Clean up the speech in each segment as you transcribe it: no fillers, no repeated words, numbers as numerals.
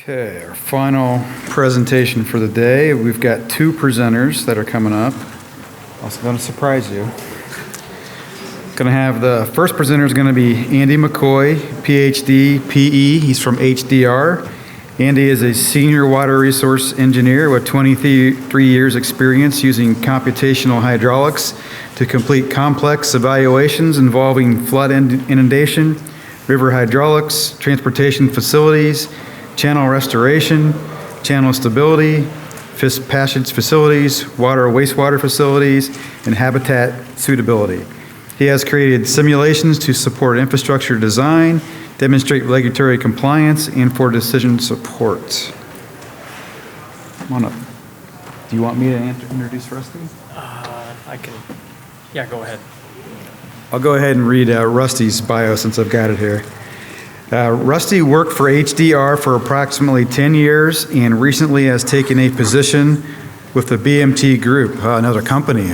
Okay, our final presentation for the day. We've got two presenters that are coming up. Also going to surprise you. Going to have the first presenter is going to be Andy McCoy, PhD, PE. He's from HDR. Andy is a senior water resource engineer with 23 years experience using computational hydraulics to complete complex evaluations involving flood inundation, river hydraulics, transportation facilities, channel restoration, channel stability, fish passage facilities, water wastewater facilities, and habitat suitability. He has created simulations to support infrastructure design, demonstrate regulatory compliance, and for decision support. Come on up. Do you want me to introduce Rusty? I can, yeah, go ahead. I'll go ahead and read Rusty's bio since I've got it here. Rusty worked for HDR for approximately 10 years and recently has taken a position with the BMT Group, another company,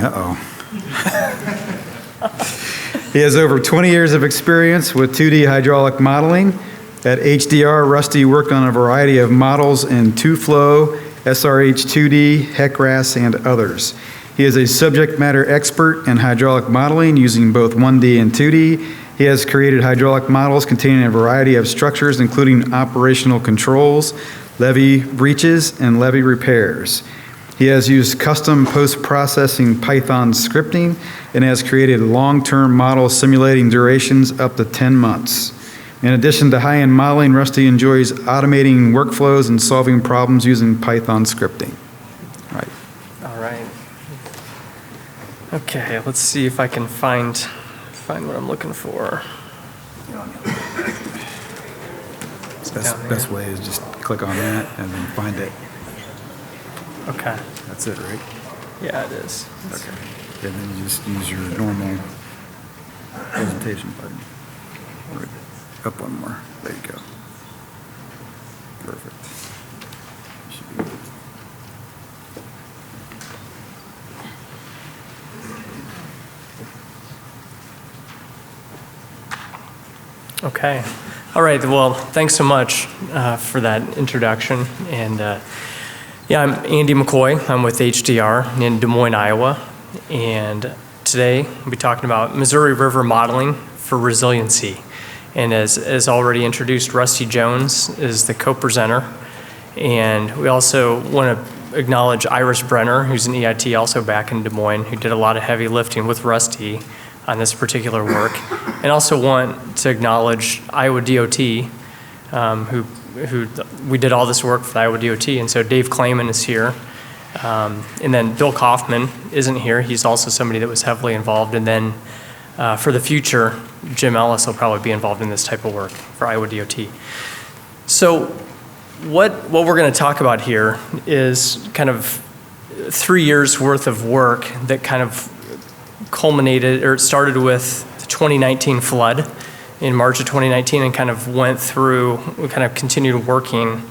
He has over 20 years of experience with 2D hydraulic modeling. At HDR, Rusty worked on a variety of models in 2-flow, SRH2D, HEC-RAS, and others. He is a subject matter expert in hydraulic modeling using both 1D and 2D. He has created hydraulic models containing a variety of structures, including operational controls, levee breaches, and levee repairs. He has used custom post-processing Python scripting and has created long-term models simulating durations up to 10 months. In addition to high-end modeling, Rusty enjoys automating workflows and solving problems using Python scripting. All right. Okay, let's see if I can find what I'm looking for. Best way is just click on that and then find it. Okay. That's it, right? Yeah, it is. Okay. And then you just use your normal presentation button. Right. Up one more. There you go. Perfect. Should be good. Okay. All right. Well, thanks so much for that introduction. And yeah, I'm Andy McCoy. I'm with HDR in Des Moines, Iowa. And today we'll be talking about Missouri River modeling for resiliency. And as already introduced, Rusty Jones is the co-presenter. And we also want to acknowledge Iris Brenner, who's an EIT also back in Des Moines, who did a lot of heavy lifting with Rusty on this particular work. And also want to acknowledge Iowa DOT, who we did all this work for the Iowa DOT, and so Dave Clayman is here. And then Bill Kaufman isn't here. He's also somebody that was heavily involved. And then for the future, Jim Ellis will probably be involved in this type of work for Iowa DOT. So what we're going to talk about here is kind of 3 years worth of work that kind of culminated, or it started with the 2019 flood in March of 2019 and kind of went through, we kind of continued working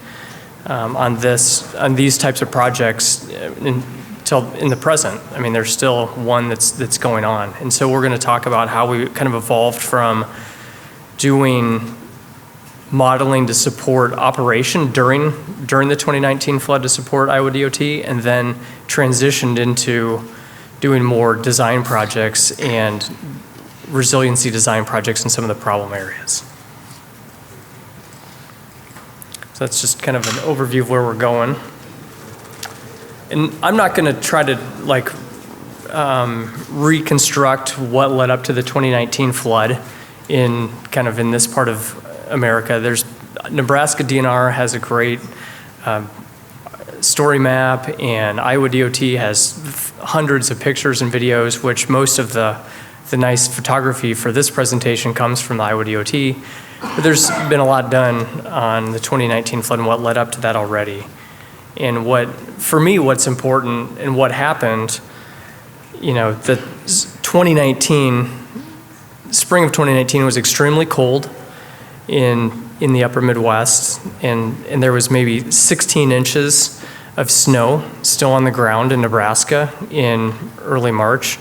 on these types of projects until in the present. I mean, there's still one that's going on. And so we're going to talk about how we kind of evolved from doing modeling to support operation during the 2019 flood to support Iowa DOT, and then transitioned into doing more design projects and resiliency design projects in some of the problem areas. So that's just kind of an overview of where we're going. And I'm not going to try to reconstruct what led up to the 2019 flood in this part of America. Nebraska DNR has a great story map, and Iowa DOT has hundreds of pictures and videos, which most of the nice photography for this presentation comes from the Iowa DOT. But there's been a lot done on the 2019 flood and what led up to that already. And for me, what's important and what happened, the spring of 2019 was extremely cold in the upper Midwest, and there was maybe 16 inches of snow still on the ground in Nebraska in early March.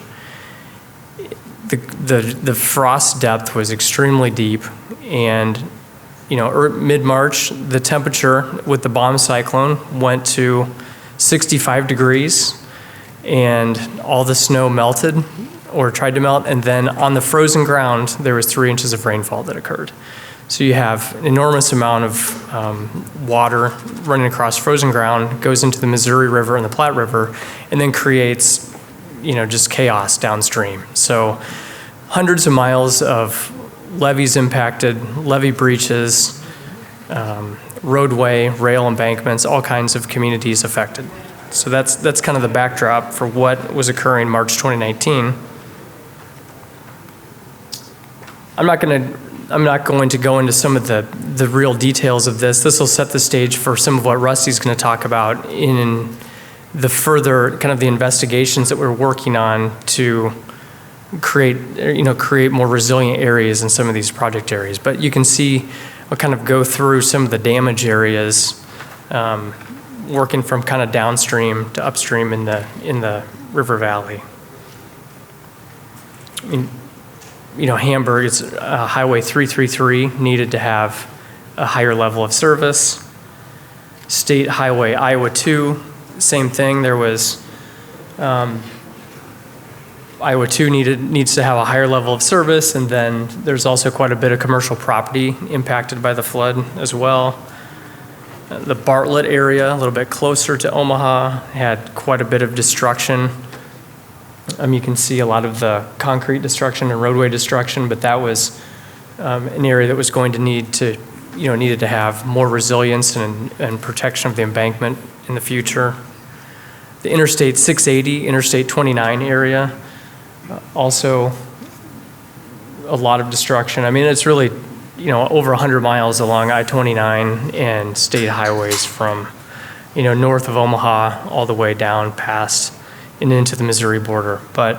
The frost depth was extremely deep, and mid-March, the temperature with the bomb cyclone went to 65 degrees, and all the snow melted or tried to melt, and then on the frozen ground, there was 3 inches of rainfall that occurred. So you have an enormous amount of water running across frozen ground, goes into the Missouri River and the Platte River, and then creates, just chaos downstream. So hundreds of miles of levees impacted, levee breaches, roadway, rail embankments, all kinds of communities affected. So that's kind of the backdrop for what was occurring March 2019. I'm not going to go into some of the real details of this. This will set the stage for some of what Rusty's going to talk about in the further kind of the investigations that we're working on to create more resilient areas in some of these project areas. But you can see, I'll kind of go through some of the damage areas, working from kind of downstream to upstream in the river valley. Hamburg, it's Highway 333 needed to have a higher level of service. State Highway Iowa 2, same thing. There was Iowa 2 needs to have a higher level of service, and then there's also quite a bit of commercial property impacted by the flood as well. The Bartlett area, a little bit closer to Omaha, had quite a bit of destruction. You can see a lot of the concrete destruction and roadway destruction, but that was an area that was going to needed to have more resilience and protection of the embankment in the future. The Interstate 680, Interstate 29 area, also a lot of destruction. It's really, over 100 miles along I-29 and state highways from, north of Omaha all the way down past and into the Missouri border. But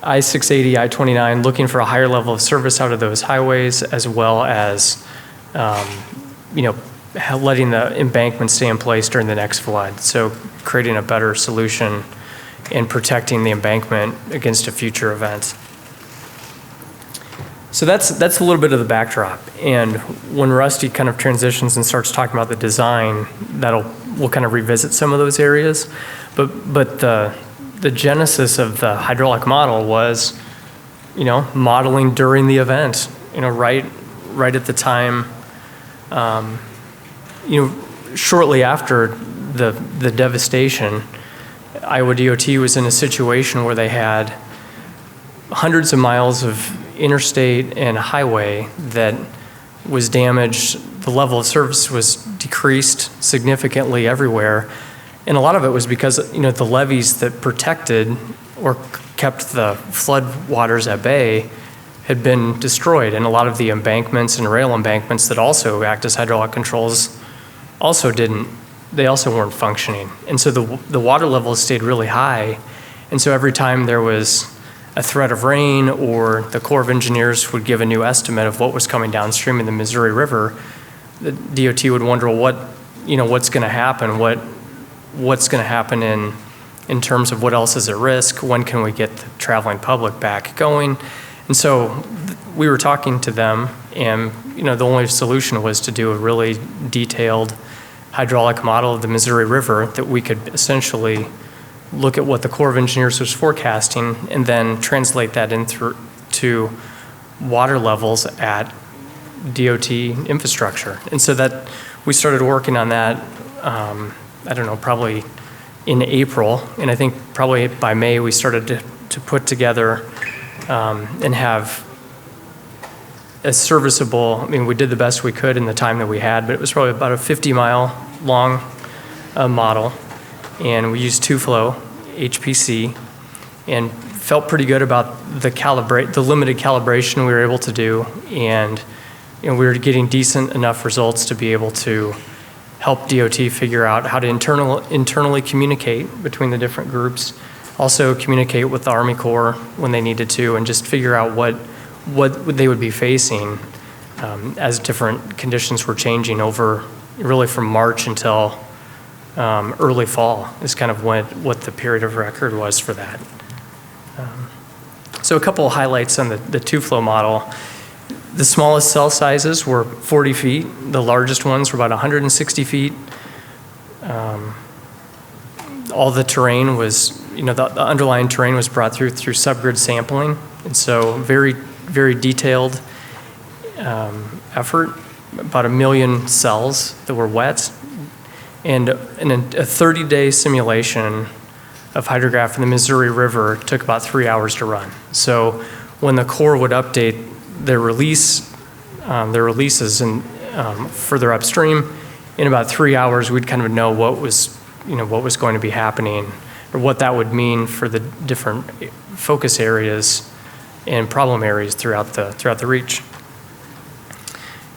I-680, I-29, looking for a higher level of service out of those highways, as well as, letting the embankment stay in place during the next flood. So creating a better solution and protecting the embankment against a future event. So that's a little bit of the backdrop. And when Rusty kind of transitions and starts talking about the design, we'll kind of revisit some of those areas. But the genesis of the hydraulic model was, modeling during the event, right at the time, shortly after the devastation. Iowa DOT was in a situation where they had hundreds of miles of interstate and highway that was damaged. The level of service was decreased significantly everywhere. And a lot of it was because, the levees that protected or kept the flood waters at bay had been destroyed. And a lot of the embankments and rail embankments that also act as hydraulic controls also weren't functioning. And so the water levels stayed really high. And so every time there was a threat of rain, or the Corps of Engineers would give a new estimate of what was coming downstream in the Missouri River, the DOT would wonder what's going to happen, what's going to happen in terms of what else is at risk, when can we get the traveling public back going. And so we were talking to them, and the only solution was to do a really detailed hydraulic model of the Missouri River that we could essentially look at what the Corps of Engineers was forecasting and then translate that to water levels at DOT infrastructure. And so that we started working on that, probably in April. And I think probably by May we started to put together and have a serviceable, we did the best we could in the time that we had, but it was probably about a 50-mile long model. And we used two-flow HPC and felt pretty good about the limited calibration we were able to do. And we were getting decent enough results to be able to help DOT figure out how to internally communicate between the different groups, also communicate with the Army Corps when they needed to, and just figure out what they would be facing as different conditions were changing over really from March until early fall is kind of what the period of record was for that. So a couple of highlights on the two-flow model. The smallest cell sizes were 40 feet. The largest ones were about 160 feet. All the terrain was, the underlying terrain was brought through subgrid sampling. And so very, very detailed effort, about 1 million cells that were wet. And a 30-day simulation of hydrograph in the Missouri River took about 3 hours to run. So when the Corps would update their releases and further upstream, in about 3 hours, we'd kind of know what was going to be happening, or what that would mean for the different focus areas and problem areas throughout the reach.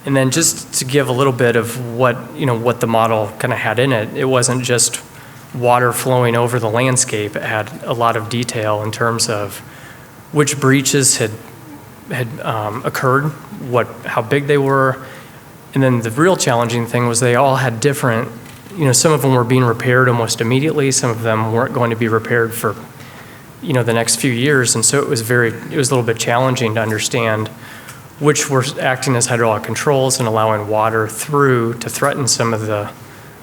And then just to give a little bit of what the model kind of had in it, it wasn't just water flowing over the landscape. It had a lot of detail in terms of which breaches had occurred, how big they were, and then the real challenging thing was they all had different. Some of them were being repaired almost immediately. Some of them weren't going to be repaired for, the next few years, and so it was a little bit challenging to understand which were acting as hydraulic controls and allowing water through to threaten some of the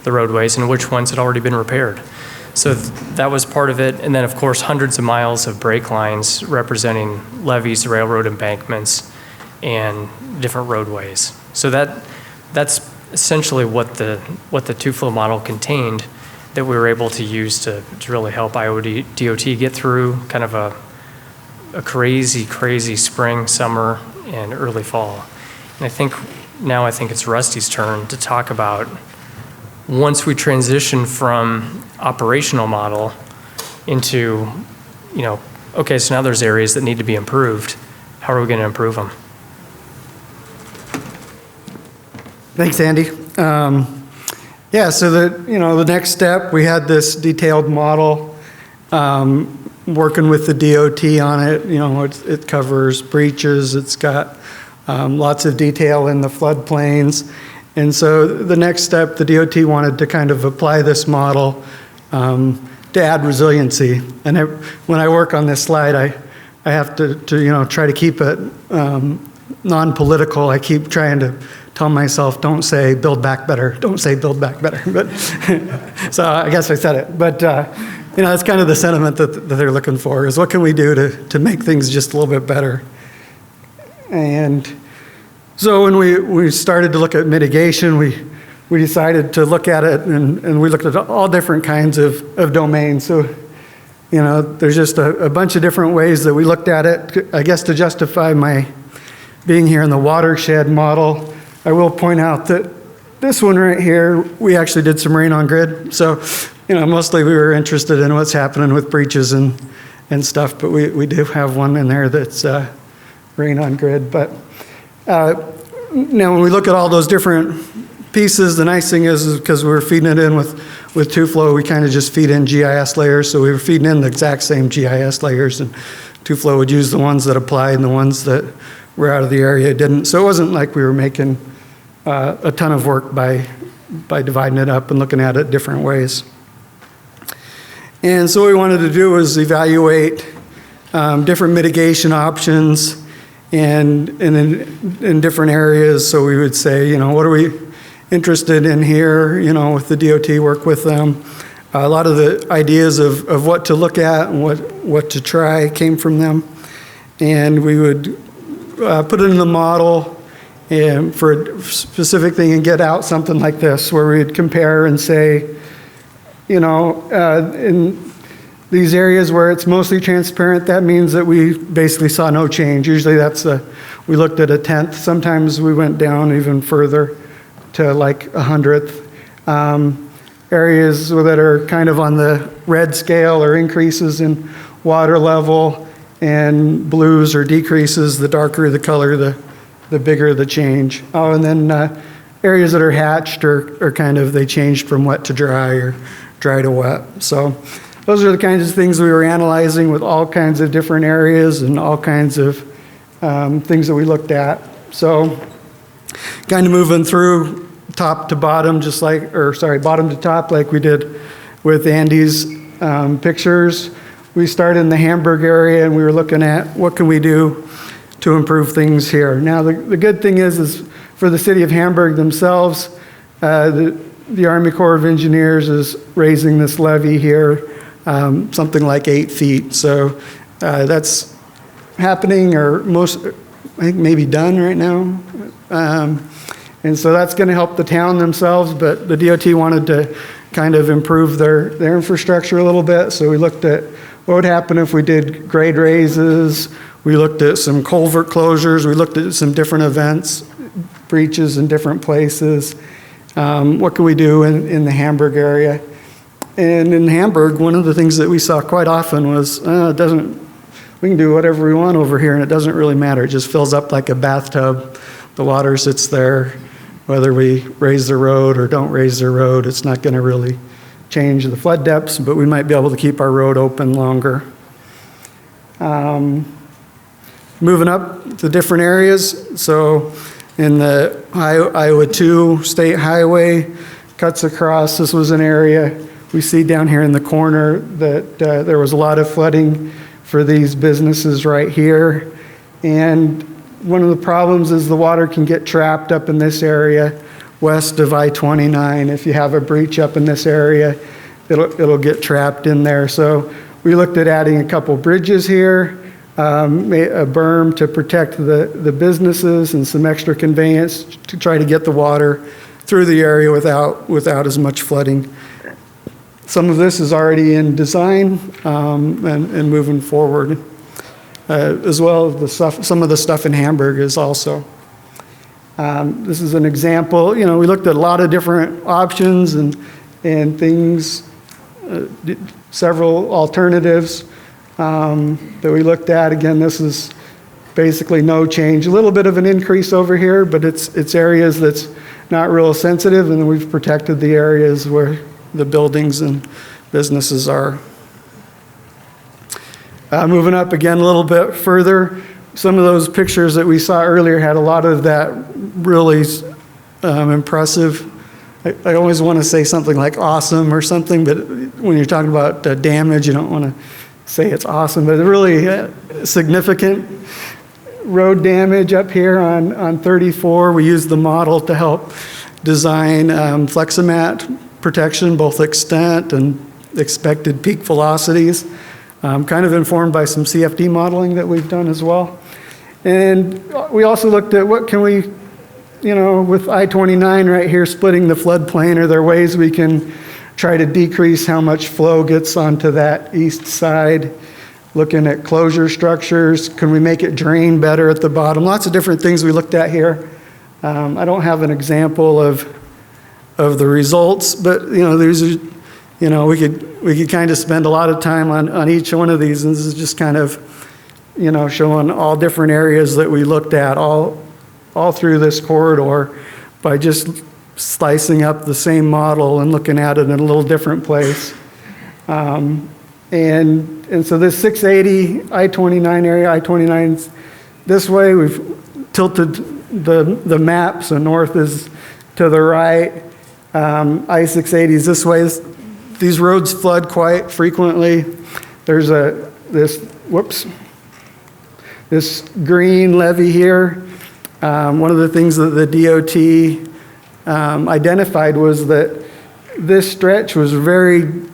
roadways, and which ones had already been repaired. So that was part of it. And then, of course, hundreds of miles of break lines representing levees, railroad embankments, and different roadways. So that's essentially what the two-flow model contained that we were able to use to really help Iowa DOT get through kind of a crazy, crazy spring, summer, and early fall. And I think it's Rusty's turn to talk about, once we transition from operational model into, okay, so now there's areas that need to be improved. How are we going to improve them? Thanks, Andy. So the next step, we had this detailed model, working with the DOT on it. It covers breaches. It's got lots of detail in the floodplains. And so the next step, the DOT wanted to kind of apply this model to add resiliency. And when I work on this slide, I have to try to keep it non-political. I keep trying to tell myself, don't say build back better, don't say build back better. But so I guess I said it. But that's kind of the sentiment that they're looking for, is what can we do to make things just a little bit better. And so when we started to look at mitigation, we decided to look at it, and we looked at all different kinds of domains. So there's just a bunch of different ways that we looked at it. I guess to justify my being here in the Watershed model, I will point out that this one right here, we actually did some rain on grid. So, mostly we were interested in what's happening with breaches and stuff, but we do have one in there that's rain on grid. But now when we look at all those different pieces, the nice thing is because we're feeding it in with two-flow, we kind of just feed in GIS layers. So we were feeding in the exact same GIS layers, and two-flow would use the ones that applied, and the ones that were out of the area didn't. So it wasn't like we were making a ton of work by dividing it up and looking at it different ways. And so what we wanted to do was evaluate different mitigation options and in different areas. So we would say, what are we interested in here, with the DOT, work with them. A lot of the ideas of what to look at and what to try came from them. And we would put it in the model and for a specific thing and get out something like this, where we'd compare and say, in these areas where it's mostly transparent, that means that we basically saw no change. Usually we looked at 1/10. Sometimes we went down even further to like 100th. Areas that are kind of on the red scale or increases in water level, and blues or decreases. The darker the color, the bigger the change. Oh, and then areas that are hatched are kind of, they changed from wet to dry or dry to wet. So those are the kinds of things we were analyzing with all kinds of different areas and all kinds of things that we looked at. So kind of moving through top to bottom, bottom to top, like we did with Andy's pictures. We started in the Hamburg area, and we were looking at what can we do to improve things here. Now, the good thing is for the city of Hamburg themselves, the Army Corps of Engineers is raising this levee here, something like 8 feet. So that's happening, or I think maybe done right now. And so that's going to help the town themselves, but the DOT wanted to kind of improve their infrastructure a little bit. So we looked at what would happen if we did grade raises. We looked at some culvert closures. We looked at some different events, breaches in different places. What could we do in the Hamburg area? And in Hamburg, one of the things that we saw quite often was, we can do whatever we want over here and it doesn't really matter. It just fills up like a bathtub. The water sits there. Whether we raise the road or don't raise the road, it's not going to really change the flood depths, but we might be able to keep our road open longer. Moving up to different areas. So in the Iowa 2 State Highway, cuts across. This was an area we see down here in the corner that there was a lot of flooding for these businesses right here. And one of the problems is the water can get trapped up in this area west of I-29. If you have a breach up in this area, it'll get trapped in there. So we looked at adding a couple bridges here, a berm to protect the businesses, and some extra conveyance to try to get the water through the area without as much flooding. Some of this is already in design and moving forward. As well as some of the stuff in Hamburg is also. This is an example. We looked at a lot of different options and things, several alternatives that we looked at. Again, this is basically no change. A little bit of an increase over here, but it's areas that's not real sensitive, and we've protected the areas where the buildings and businesses are. Moving up again a little bit further, some of those pictures that we saw earlier had a lot of that really impressive. I always want to say something like awesome or something, but when you're talking about damage, you don't want to say it's awesome, but really significant road damage up here on 34. We used the model to help design Fleximat protection, both extent and expected peak velocities. Kind of informed by some CFD modeling that we've done as well. And we also looked at what can we, with I-29 right here splitting the floodplain, are there ways we can try to decrease how much flow gets onto that east side? Looking at closure structures, can we make it drain better at the bottom? Lots of different things we looked at here. I don't have an example of the results, but these are, we could kind of spend a lot of time on each one of these, and this is just kind of, showing all different areas that we looked at all through this corridor by just slicing up the same model and looking at it in a little different place. And so this 680 I-29 area, I-29's this way. We've tilted the map, so north is to the right. I-680 is this way. These roads flood quite frequently. There's this green levee here. One of the things that the DOT identified was that this stretch was the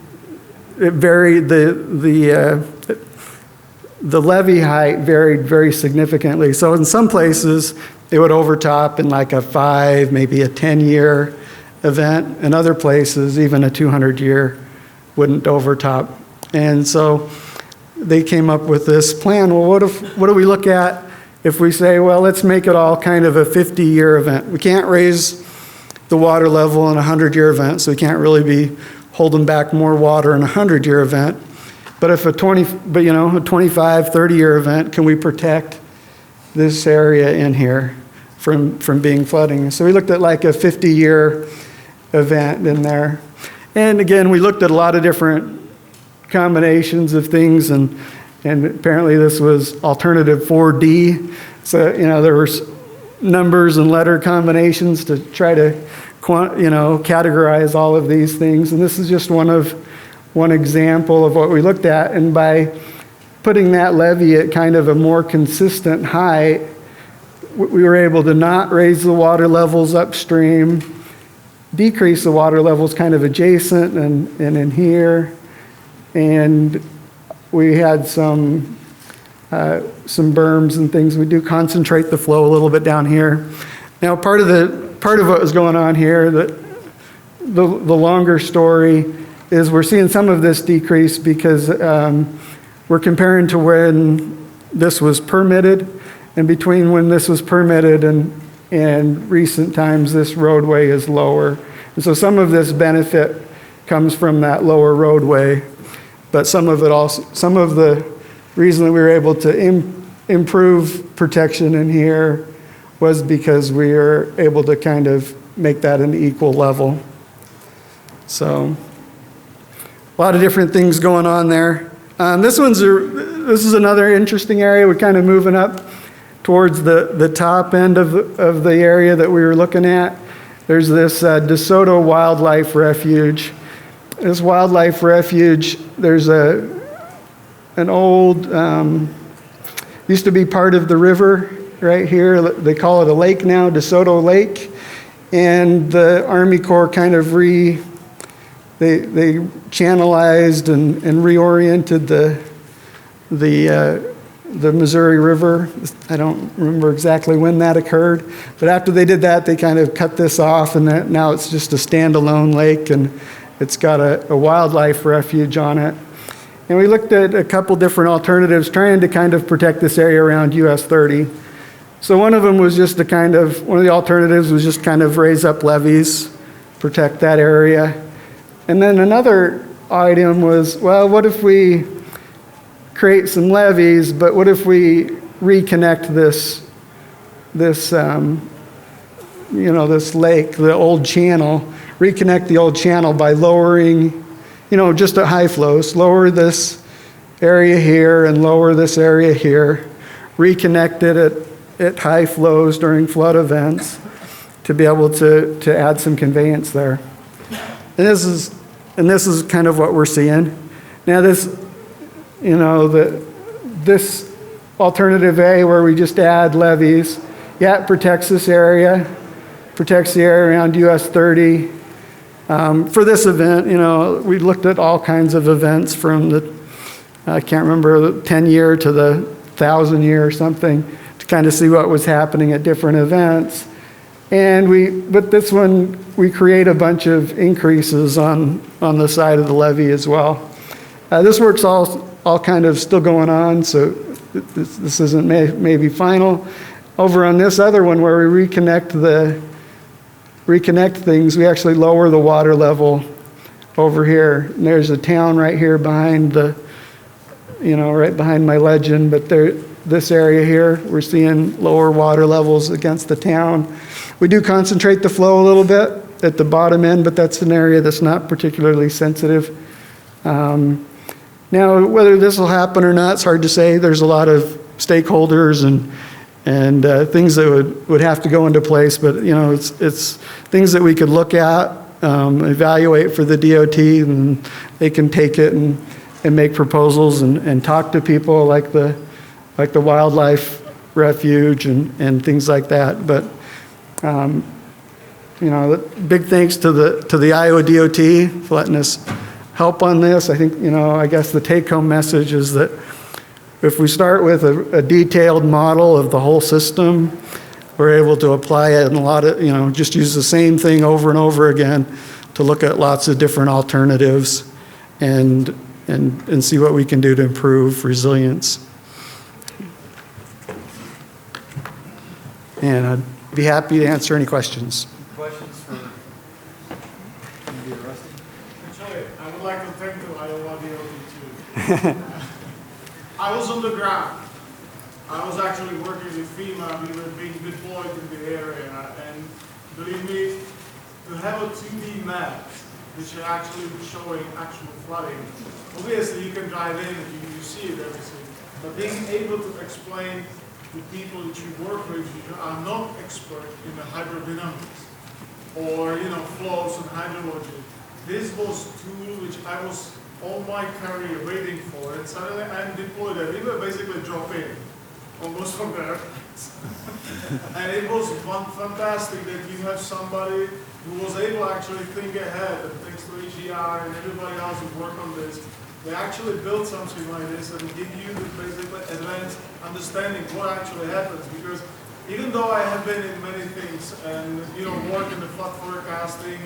levee height varied very significantly. So in some places, it would overtop in like a 5, maybe a 10-year event. In other places, even a 200-year wouldn't overtop. And so they came up with this plan. Well, what do we look at if we say, well, let's make it all kind of a 50-year event? We can't raise the water level in a 100-year event, so we can't really be holding back more water in a 100-year event. But if a 25, 30-year event, can we protect this area in here from being flooding? So we looked at like a 50-year event in there. And again, we looked at a lot of different combinations of things, and apparently this was alternative 4D. So, there were numbers and letter combinations to try to, categorize all of these things. And this is just one example of what we looked at. And by putting that levee at kind of a more consistent height, we were able to not raise the water levels upstream, decrease the water levels kind of adjacent and in here. And we had some berms and things. We do concentrate the flow a little bit down here. Now, part of what was going on here, the longer story, is we're seeing some of this decrease because we're comparing to when this was permitted, and between when this was permitted and recent times, this roadway is lower. And so some of this benefit comes from that lower roadway, but some of the reason that we were able to improve protection in here was because we were able to kind of make that an equal level. So a lot of different things going on there. This is another interesting area. We're kind of moving up towards the top end of the area that we were looking at. There's this DeSoto Wildlife Refuge. This wildlife refuge, there's an old, used to be part of the river right here. They call it a lake now, DeSoto Lake. And the Army Corps kind of they channelized and reoriented the Missouri River. I don't remember exactly when that occurred, but after they did that, they kind of cut this off, and now it's just a standalone lake, and it's got a wildlife refuge on it. And we looked at a couple different alternatives trying to kind of protect this area around US 30. So one of them was just one of the alternatives was just kind of raise up levees, protect that area. And then another item was, well, what if we create some levees, but what if we reconnect this lake, the old channel, reconnect the old channel by lowering, just at high flows, lower this area here and lower this area here, reconnect it at high flows during flood events to be able to add some conveyance there. And this is kind of what we're seeing. Now this alternative A where we just add levees, it protects this area, protects the area around US 30. For this event, we looked at all kinds of events from I can't remember, the 10-year to the 1,000-year or something to kind of see what was happening at different events. But this one, we create a bunch of increases on the side of the levee as well. This work's all kind of still going on, so this isn't maybe final. Over on this other one where we reconnect things, we actually lower the water level over here. And there's a town right here behind right behind my legend, but this area here, we're seeing lower water levels against the town. We do concentrate the flow a little bit at the bottom end, but that's an area that's not particularly sensitive. Now, whether this will happen or not, it's hard to say. There's a lot of stakeholders and things that would have to go into place, but it's things that we could look at, evaluate for the DOT, and they can take it and make proposals and talk to people like the wildlife refuge and things like that. But big thanks to the Iowa DOT for letting us help on this. I think I guess the take-home message is that if we start with a detailed model of the whole system, we're able to apply it and just use the same thing over and over again to look at lots of different alternatives and see what we can do to improve resilience. And I'd be happy to answer any questions. Questions for Andy or Rusty? Actually, I would like to thank the Iowa DOT too. I was on the ground. I was actually working with FEMA. We were being deployed in the area, and believe me, to have a 2D map which are actually showing actual flooding. Obviously, you can drive in and you see it everything, but being able to explain to people that you work with who are not expert in the hydrodynamics or flows and hydrology, this was a tool which I was all my career waiting for it. Suddenly I'm deployed there. We were basically drop in, almost from there. And it was fantastic that you have somebody who was able to actually think ahead, and thanks to HDR and everybody else who worked on this, they actually built something like this and give you the basically advanced understanding what actually happens. Because even though I have been in many things and work in the flood forecasting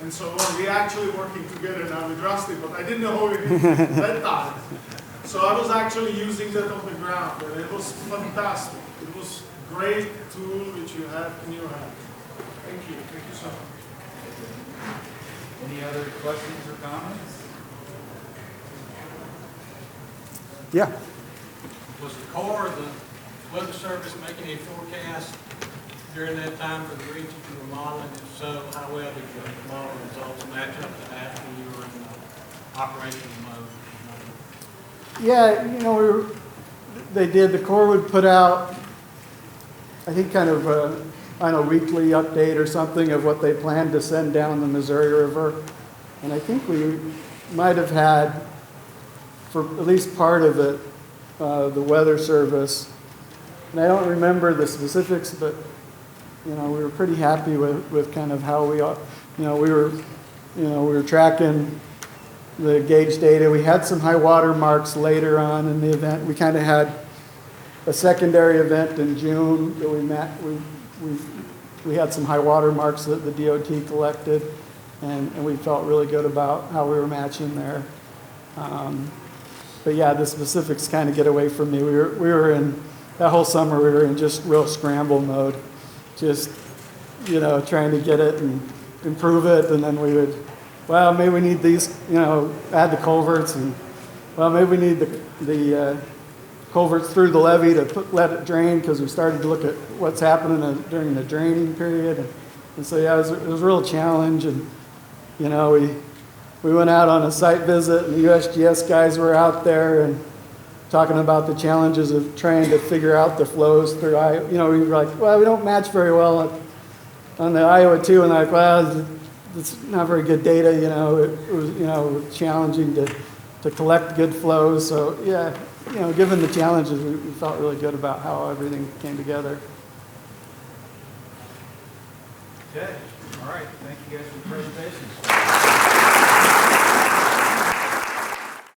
and so on, we're actually working together now with Rusty, but I didn't know it at that time. So I was actually using that on the ground, and it was fantastic. It was a great tool which you have in your hand. Thank you so much. Any other questions or comments? Yeah. Was the Corps, the Weather Service making a forecast during that time for the region you were modeling? If so, how well did your model results match up to that when you were in operational mode? Yeah, they did. The Corps would put out, I think, kind of a weekly update or something of what they planned to send down the Missouri River. And I think we might have had, for at least part of it, the Weather Service. And I don't remember the specifics, but we were pretty happy with kind of how we were tracking the gauge data. We had some high water marks later on in the event. We kind of had a secondary event in June that we met. We had some high water marks that the DOT collected, and we felt really good about how we were matching there. But yeah, the specifics kind of get away from me. We were in that whole summer. We were in just real scramble mode, just trying to get it and improve it, and then we would. Well, maybe we need these, add the culverts, and well, maybe we need the culverts through the levee to let it drain, because we started to look at what's happening during the draining period, and so yeah, it was a real challenge, and we went out on a site visit, and the USGS guys were out there and talking about the challenges of trying to figure out the flows through Iowa. We were like, well, we don't match very well on the Iowa 2, and like, well, it's not very good data, it was, challenging to collect good flows. So yeah, given the challenges, we felt really good about how everything came together. Okay, all right, thank you guys for the presentation.